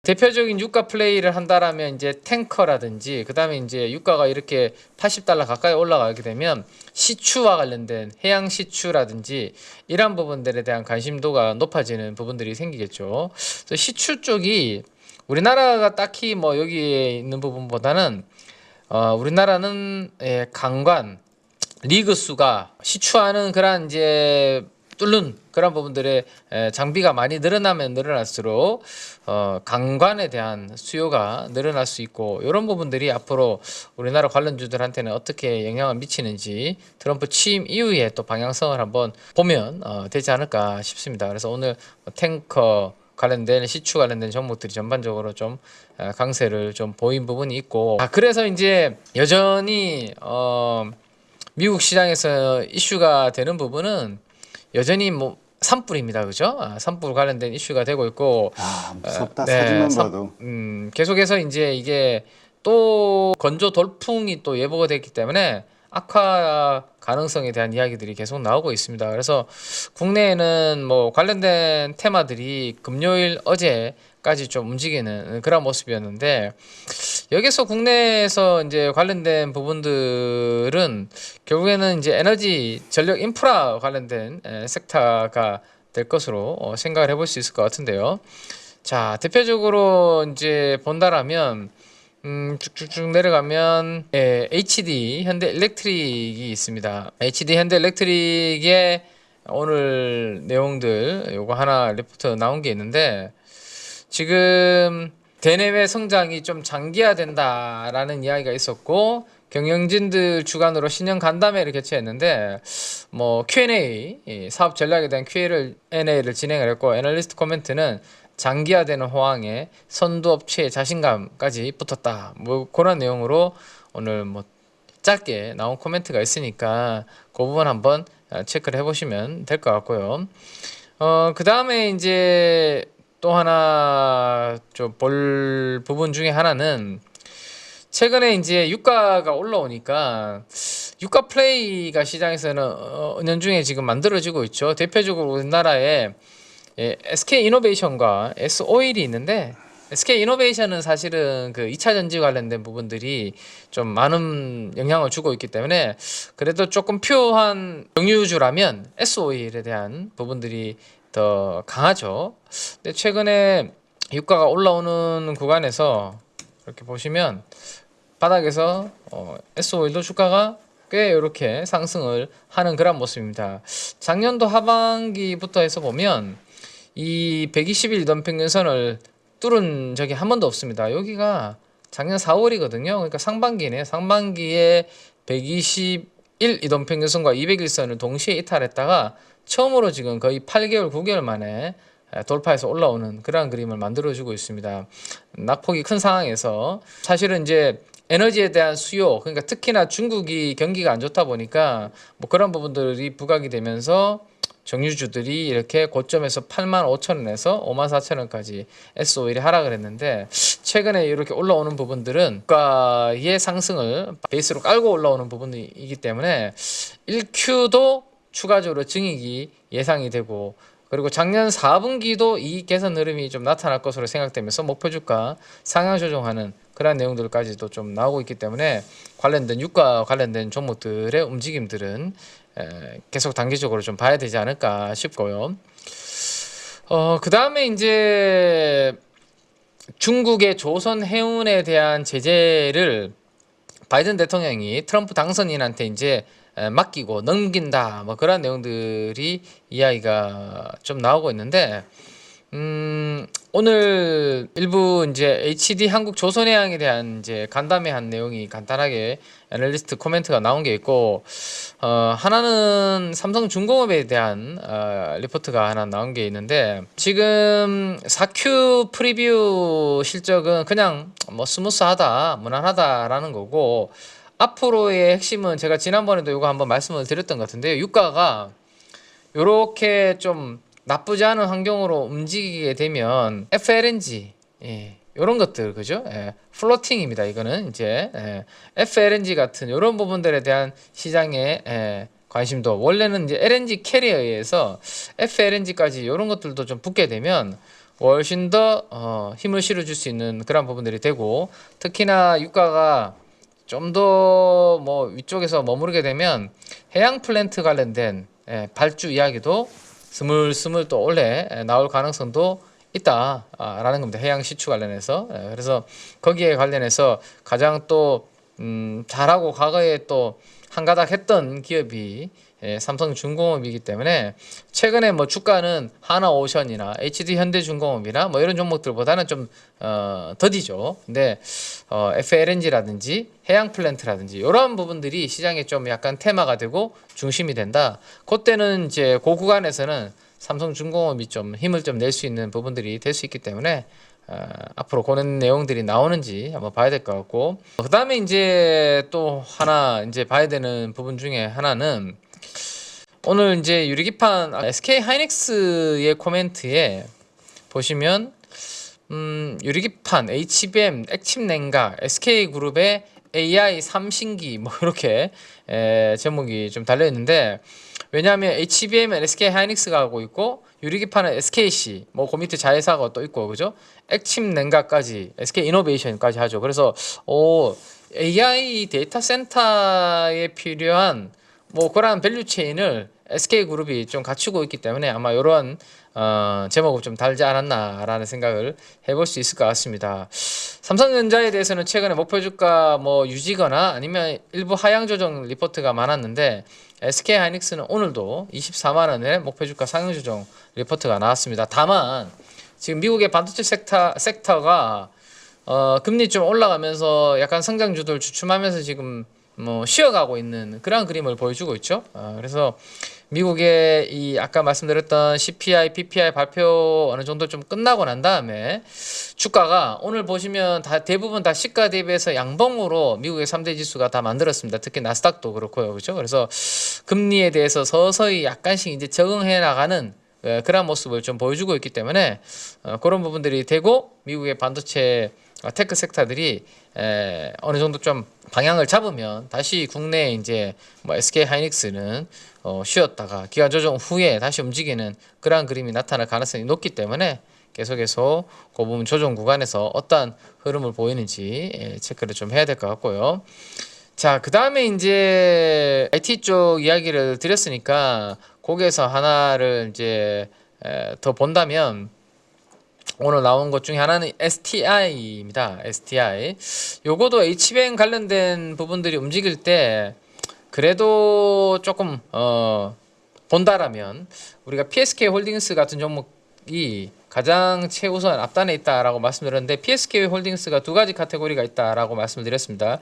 대표적인 유가 플레이를 한다라면 이제 탱커라든지 그다음에 이제 유가가 이렇게 80달러 가까이 올라가게 되면 시추와 관련된 해양 시추라든지 이런 부분들에 대한 관심도가 높아지는 부분들이 생기겠죠. 그래서 시추 쪽이 우리나라가 딱히 뭐 여기에 있는 부분보다는 우리나라는 강관 리그 수가 시추하는 그런 이제 뚫는 그런 부분들의 장비가 많이 늘어나면 늘어날수록 강관에 대한 수요가 늘어날 수 있고 이런 부분들이 앞으로 우리나라 관련주들한테는 어떻게 영향을 미치는지 트럼프 취임 이후에 또 방향성을 한번 보면 되지 않을까 싶습니다. 그래서 오늘 탱커 관련된 시추 관련된 종목들이 전반적으로 좀 강세를 좀 보인 부분이 있고 그래서 이제 여전히 미국 시장에서 이슈가 되는 부분은 여전히 뭐 산불입니다, 그죠? 산불 관련된 이슈가 되고 있고, 무섭다. 사진만 봐도. 계속해서 이제 이게 또 건조 돌풍이 또 예보가 됐기 때문에 악화 가능성에 대한 이야기들이 계속 나오고 있습니다. 그래서 국내에는 뭐 관련된 테마들이 금요일 어제까지 좀 움직이는 그런 모습이었는데 여기서 국내에서 이제 관련된 부분들은 결국에는 이제 에너지 전력 인프라 관련된 섹터가 될 것으로 생각을 해볼 수 있을 것 같은데요. 자, 대표적으로 이제 본다라면 쭉쭉쭉 내려가면 HD 현대일렉트릭이 있습니다. HD 현대일렉트릭의 오늘 내용들 요거 하나 리포트 나온 게 있는데 지금 대내외 성장이 좀 장기화된다라는 이야기가 있었고 경영진들 주관으로 신년 간담회를 개최했는데 뭐 Q&A 사업 전략에 대한 Q&A를 진행을 했고 애널리스트 코멘트는 장기화되는 호황에 선두업체의 자신감까지 붙었다. 뭐 그런 내용으로 오늘 뭐 짧게 나온 코멘트가 있으니까 그 부분 한번 체크를 해보시면 될 것 같고요. 그 다음에 이제 또 하나 좀 볼 부분 중에 하나는 최근에 이제 유가가 올라오니까 유가 플레이가 시장에서는 은연중에 지금 만들어지고 있죠. 대표적으로 우리나라에 SK 이노베이션과 S-오일이 있는데 SK 이노베이션은 사실은 그 2차 전지 관련된 부분들이 좀 많은 영향을 주고 있기 때문에 그래도 조금 퓨어한 정유주라면 S-오일에 대한 부분들이 더 강하죠. 근데 최근에 유가가 올라오는 구간에서 이렇게 보시면 바닥에서 S-오일도 주가가 꽤 이렇게 상승을 하는 그런 모습입니다. 작년도 하반기부터 해서 보면 이 120일 이동평균선을 뚫은 적이 한 번도 없습니다. 여기가 작년 4월이거든요. 그러니까 상반기네. 상반기에 121 이동평균선과 200일선을 동시에 이탈했다가 처음으로 지금 거의 8개월, 9개월 만에 돌파해서 올라오는 그러한 그림을 만들어주고 있습니다. 낙폭이 큰 상황에서 사실은 이제 에너지에 대한 수요, 그러니까 특히나 중국이 경기가 안 좋다 보니까 뭐 그런 부분들이 부각이 되면서 정유주들이 이렇게 고점에서 85,000원에서 54,000원까지 S-오일이 하락을 했는데 최근에 이렇게 올라오는 부분들은 주가의 상승을 베이스로 깔고 올라오는 부분이기 때문에 1Q도 추가적으로 증익이 예상이 되고 그리고 작년 4분기도 이익 개선 흐름이 좀 나타날 것으로 생각되면서 목표 주가 상향 조정하는 그런 내용들까지도 좀 나오고 있기 때문에 관련된 유가 관련된 종목들의 움직임들은 계속 단기적으로 좀 봐야 되지 않을까 싶고요. 그 다음에 이제 중국의 조선 해운에 대한 제재를 바이든 대통령이 트럼프 당선인한테 이제 맡기고 넘긴다 뭐 그런 내용들이 이야기가 좀 나오고 있는데 오늘 일부 이제 HD 한국 조선해양에 대한 이제 간담회 한 내용이 간단하게 애널리스트 코멘트가 나온 게 있고 하나는 삼성중공업에 대한 리포트가 하나 나온 게 있는데 지금 4Q 프리뷰 실적은 그냥 뭐 스무스하다 무난하다라는 거고 앞으로의 핵심은 제가 지난번에도 이거 한번 말씀을 드렸던 것 같은데요. 유가가 요렇게 좀 나쁘지 않은 환경으로 움직이게 되면 FLNG 이런 것들 그죠? 플로팅입니다. 이거는 이제 FLNG 같은 이런 부분들에 대한 시장의 관심도 원래는 이제 LNG 캐리어에서 FLNG까지 이런 것들도 좀 붙게 되면 훨씬 더 힘을 실어줄 수 있는 그런 부분들이 되고, 특히나 유가가 좀 더 뭐 위쪽에서 머무르게 되면 해양 플랜트 관련된 발주 이야기도 스물스물 또 올해 나올 가능성도 있다라는 겁니다. 해양 시추 관련해서. 그래서 거기에 관련해서 가장 또 잘하고 과거에 또 한가닥 했던 기업이 삼성중공업이기 때문에 최근에 뭐 주가는 하나오션이나 HD 현대중공업이나 뭐 이런 종목들보다는 좀 더디죠. 근데 FLNG라든지 해양플랜트라든지 이런 부분들이 시장에 좀 약간 테마가 되고 중심이 된다. 그때는 이제 그 구간에서는 삼성중공업이 좀 힘을 좀 낼 수 있는 부분들이 될 수 있기 때문에 앞으로 그런 내용들이 나오는지 한번 봐야 될 것 같고, 그 다음에 이제 또 하나 이제 봐야 되는 부분 중에 하나는 오늘 이제 유리기판 SK 하이닉스의 코멘트에 보시면 유리기판, HBM, 액침냉각, SK그룹의 AI 3신기 뭐 이렇게 제목이 좀 달려 있는데, 왜냐하면 HBM은 SK 하이닉스가 하고 있고 유리기판은 SKC 뭐 그 밑에 자회사가 또 있고 그죠? 액침냉각까지 SK 이노베이션까지 하죠. 그래서 AI 데이터 센터에 필요한 뭐 그러한 밸류 체인을 SK그룹이 좀 갖추고 있기 때문에 아마 이런 제목을 좀 달지 않았나라는 생각을 해볼 수 있을 것 같습니다. 삼성전자에 대해서는 최근에 목표 주가 뭐 유지거나 아니면 일부 하향 조정 리포트가 많았는데, SK 하이닉스는 오늘도 24만 원의 목표 주가 상향 조정 리포트가 나왔습니다. 다만 지금 미국의 반도체 섹터가 금리 좀 올라가면서 약간 성장주들 주춤하면서 지금 뭐 쉬어가고 있는 그런 그림을 보여주고 있죠. 그래서 미국의 이 아까 말씀드렸던 CPI, PPI 발표 어느 정도 좀 끝나고 난 다음에 주가가 오늘 보시면 다 대부분 다 시가 대비해서 양봉으로 미국의 3대 지수가 다 만들었습니다. 특히 나스닥도 그렇고요. 그렇죠? 그래서 금리에 대해서 서서히 약간씩 이제 적응해 나가는 그런 모습을 좀 보여주고 있기 때문에 그런 부분들이 되고, 미국의 반도체 테크 섹터들이 어느 정도 좀 방향을 잡으면 다시 국내에 이제 뭐 SK 하이닉스는 쉬었다가 기간 조정 후에 다시 움직이는 그러한 그림이 나타날 가능성이 높기 때문에 계속해서 그 부분 조정 구간에서 어떠한 흐름을 보이는지 체크를 좀 해야 될 것 같고요. 자, 그 다음에 이제 IT 쪽 이야기를 드렸으니까 거기에서 하나를 이제 더 본다면 오늘 나온 것 중에 하나는 STI입니다. STI. 요거도 HBM 관련된 부분들이 움직일 때 그래도 조금 본다라면 우리가 PSK 홀딩스 같은 종목이 가장 최우선 앞단에 있다라고 말씀드렸는데, PSK 홀딩스가 두 가지 카테고리가 있다라고 말씀을 드렸습니다.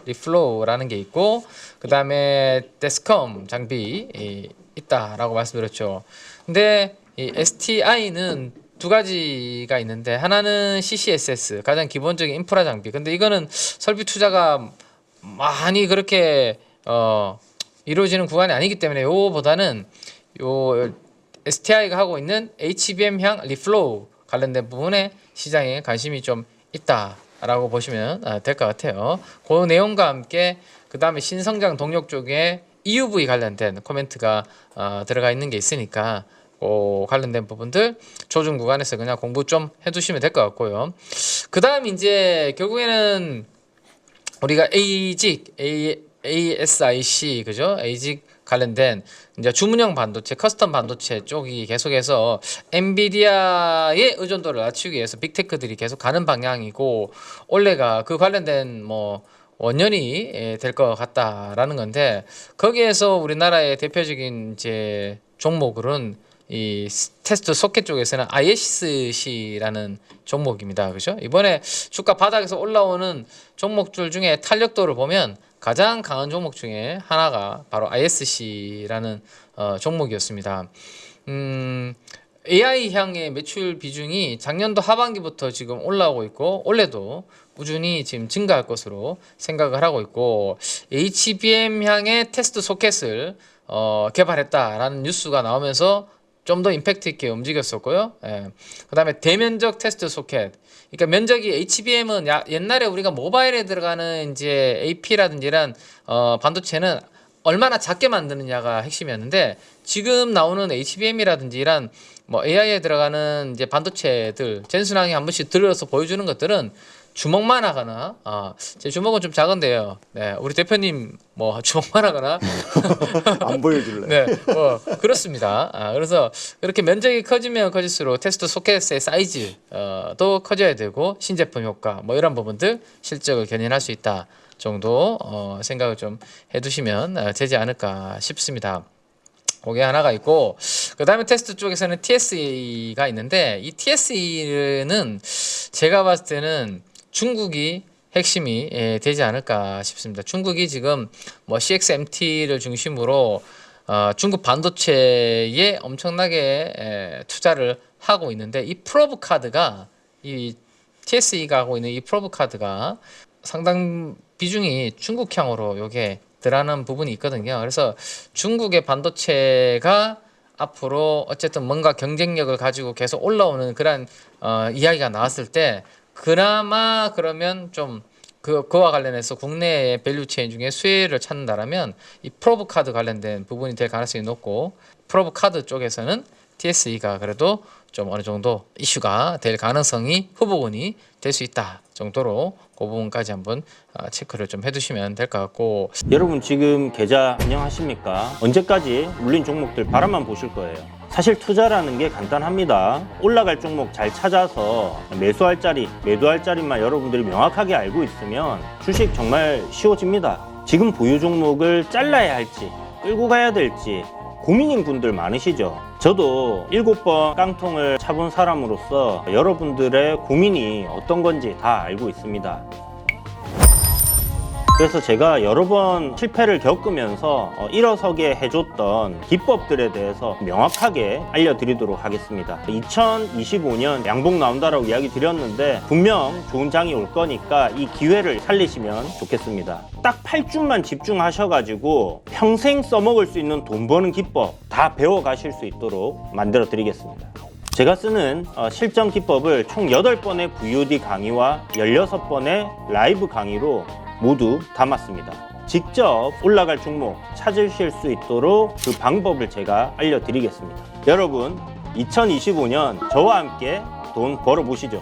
리플로우라는 게 있고, 그 다음에 데스컴 장비 있다라고 말씀드렸죠. 근데 이 STI는 두 가지가 있는데, 하나는 CCSS 가장 기본적인 인프라 장비. 근데 이거는 설비 투자가 많이 그렇게 이루어지는 구간이 아니기 때문에 요거보다는 요 STI가 하고 있는 HBM향 리플로우 관련된 부분에 시장에 관심이 좀 있다라고 보시면 될 것 같아요. 그 내용과 함께 그 다음에 신성장 동력 쪽에 EUV 관련된 코멘트가 들어가 있는 게 있으니까 관련된 부분들 조정 구간에서 그냥 공부 좀 해두시면 될 것 같고요. 그 다음 이제 결국에는 우리가 ASIC 그죠? ASIC 관련된 이제 주문형 반도체, 커스텀 반도체 쪽이 계속해서 엔비디아의 의존도를 낮추기 위해서 빅테크들이 계속 가는 방향이고, 올해가 그 관련된 뭐 원년이 될 것 같다라는 건데, 거기에서 우리나라의 대표적인 이제 종목으로는 이 테스트 소켓 쪽에서는 ISC라는 종목입니다. 그죠? 이번에 주가 바닥에서 올라오는 종목들 중에 탄력도를 보면 가장 강한 종목 중에 하나가 바로 ISC라는 종목이었습니다. AI향의 매출 비중이 작년도 하반기부터 지금 올라오고 있고, 올해도 꾸준히 지금 증가할 것으로 생각을 하고 있고, HBM향의 테스트 소켓을 개발했다라는 뉴스가 나오면서 좀 더 임팩트 있게 움직였었고요. 그 다음에 대면적 테스트 소켓. 그러니까 면적이 HBM은 옛날에 우리가 모바일에 들어가는 이제 AP라든지 이런 반도체는 얼마나 작게 만드느냐가 핵심이었는데 지금 나오는 HBM이라든지 이런 뭐 AI에 들어가는 이제 반도체들 젠슨왕이 한 번씩 들어서 보여주는 것들은 주먹만 하거나 제 주먹은 좀 작은데요. 네, 우리 대표님 뭐 주먹만 하거나 안 보여줄래. 네, 뭐 그렇습니다. 그래서 그렇게 면적이 커지면 커질수록 테스트 소켓의 사이즈도 커져야 되고 신제품 효과 뭐 이런 부분들 실적을 견인할 수 있다 정도 생각을 좀 해두시면 되지 않을까 싶습니다. 그게 하나가 있고 그 다음에 테스트 쪽에서는 TSE가 있는데 이 TSE는 제가 봤을 때는 중국이 핵심이 되지 않을까 싶습니다. 중국이 지금 뭐 CXMT를 중심으로 중국 반도체에 엄청나게 투자를 하고 있는데 이 프로브 카드가 이 TSE가 하고 있는 이 프로브 카드가 상당 비중이 중국향으로 요게 들어가는 부분이 있거든요. 그래서 중국의 반도체가 앞으로 어쨌든 뭔가 경쟁력을 가지고 계속 올라오는 그런 이야기가 나왔을 때 그나마 그러면 좀 그와 관련해서 국내의 밸류체인 중에 수혜를 찾는다라면 이 프로브 카드 관련된 부분이 될 가능성이 높고 프로브 카드 쪽에서는 TSE가 그래도 좀 어느 정도 이슈가 될 가능성이 후보군이 될 수 있다 정도로 그 부분까지 한번 체크를 좀 해두시면 될 것 같고 여러분 지금 계좌 안녕하십니까? 언제까지 물린 종목들 바라만 보실 거예요. 사실 투자라는 게 간단합니다. 올라갈 종목 잘 찾아서 매수할 자리, 매도할 자리만 여러분들이 명확하게 알고 있으면 주식 정말 쉬워집니다. 지금 보유 종목을 잘라야 할지 끌고 가야 될지 고민인 분들 많으시죠? 저도 7번 깡통을 차본 사람으로서 여러분들의 고민이 어떤 건지 다 알고 있습니다. 그래서 제가 여러 번 실패를 겪으면서 일어서게 해줬던 기법들에 대해서 명확하게 알려드리도록 하겠습니다. 2025년 양봉 나온다라고 이야기 드렸는데 분명 좋은 장이 올 거니까 이 기회를 살리시면 좋겠습니다. 딱 8주만 집중하셔가지고 평생 써먹을 수 있는 돈 버는 기법 다 배워가실 수 있도록 만들어 드리겠습니다. 제가 쓰는 실전 기법을 총 8번의 VOD 강의와 16번의 라이브 강의로 모두 담았습니다. 직접 올라갈 종목 찾으실 수 있도록 그 방법을 제가 알려드리겠습니다. 여러분 2025년 저와 함께 돈 벌어보시죠.